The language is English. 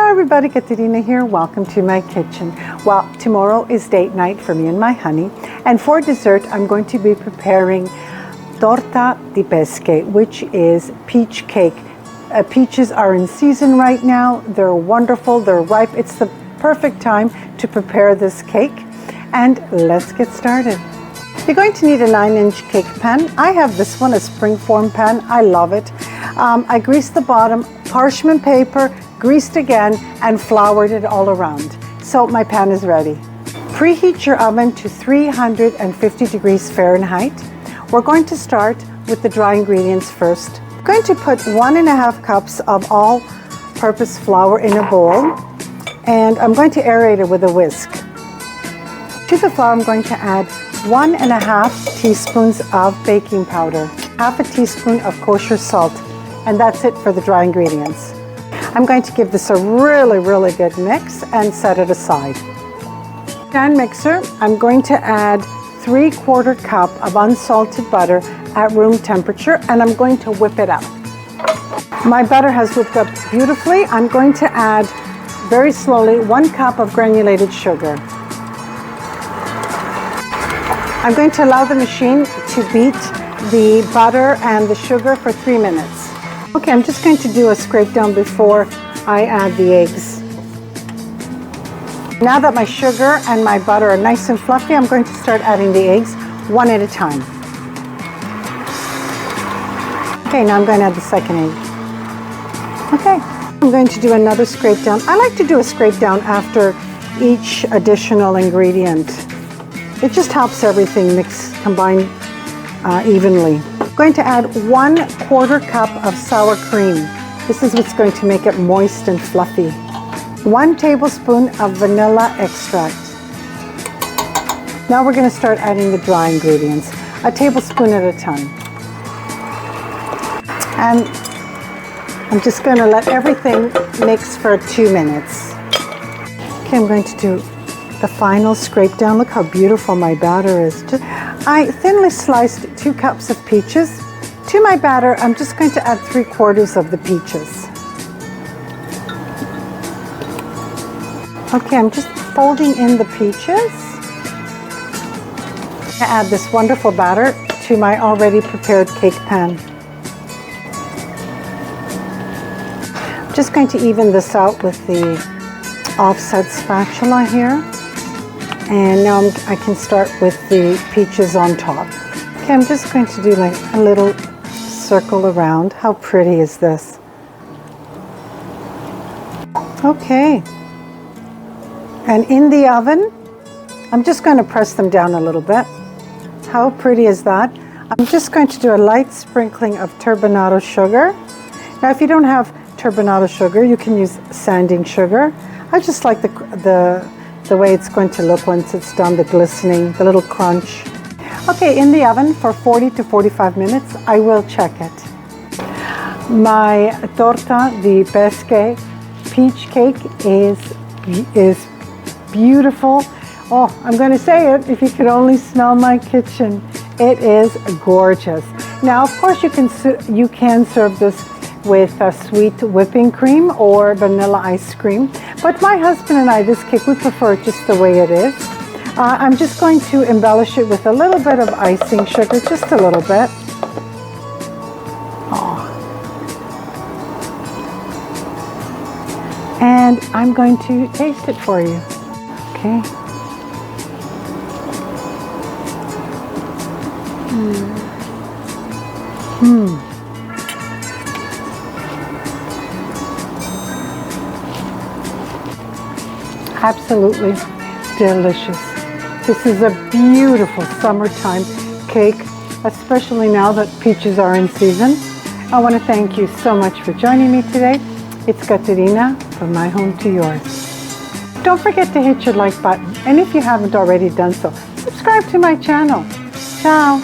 Hi everybody, Katerina here. Welcome to my kitchen. Well, tomorrow is date night for me and my honey, and for dessert I'm going to be preparing Torta di Pesche, which is peach cake. Peaches are in season right now. They're wonderful, they're ripe. It's the perfect time to prepare this cake, and let's get started. You're going to need a 9-inch cake pan. I have this one, a springform pan. I love it. I greased the bottom, parchment paper, greased again, and floured it all around. So my pan is ready. Preheat your oven to 350 degrees Fahrenheit. We're going to start with the dry ingredients first. I'm going to put 1.5 cups of all-purpose flour in a bowl, and I'm going to aerate it with a whisk. To the flour, I'm going to add 1.5 teaspoons of baking powder, half a teaspoon of kosher salt, and that's it for the dry ingredients. I'm going to give this a really good mix and set it aside. Pan mixer, I'm going to add 3/4 cup of unsalted butter at room temperature, and I'm going to whip it up. My butter has whipped up beautifully. I'm going to add very slowly 1 cup of granulated sugar. I'm going to allow the machine to beat the butter and the sugar for 3 minutes. Okay, I'm just going to do a scrape down before I add the eggs. Now that my sugar and my butter are nice and fluffy, I'm going to start adding the eggs one at a time. Okay, now I'm going to add the second egg. Okay, I'm going to do another scrape down. I like to do a scrape down after each additional ingredient. It just helps everything combine evenly. I'm going to add 1/4 cup of sour cream. This is what's going to make it moist and fluffy. 1 tablespoon of vanilla extract. Now we're going to start adding the dry ingredients, a tablespoon at a time. And I'm just going to let everything mix for 2 minutes. Okay, I'm going to do the final scrape down. Look how beautiful my batter is. I thinly sliced 2 cups of peaches. To my batter, I'm just going to add 3/4 of the peaches. Okay, I'm just folding in the peaches. I add this wonderful batter to my already prepared cake pan. I'm just going to even this out with the offset spatula here. And now I can start with the peaches on top. Okay, I'm just going to do like a little circle around. How pretty is this? Okay. And in the oven, I'm just going to press them down a little bit. How pretty is that? I'm just going to do a light sprinkling of turbinado sugar. Now, if you don't have turbinado sugar, you can use sanding sugar. I just like the way it's going to look once it's done, the glistening, the little crunch. Okay, in the oven for 40 to 45 minutes, I will check it. My Torta di Pesche peach cake is beautiful. Oh, I'm going to say it, if you could only smell my kitchen. It is gorgeous. Now, of course, you can serve this with sweet whipping cream or vanilla ice cream. But my husband and I, this cake, we prefer it just the way it is. I'm just going to embellish it with a little bit of icing sugar, just a little bit. Oh. And I'm going to taste it for you. Okay. Absolutely delicious. This is a beautiful summertime cake, especially now that peaches are in season. I want to thank you so much for joining me today. It's Katerina, from my home to yours. Don't forget to hit your like button, and if you haven't already done so, subscribe to my channel. Ciao.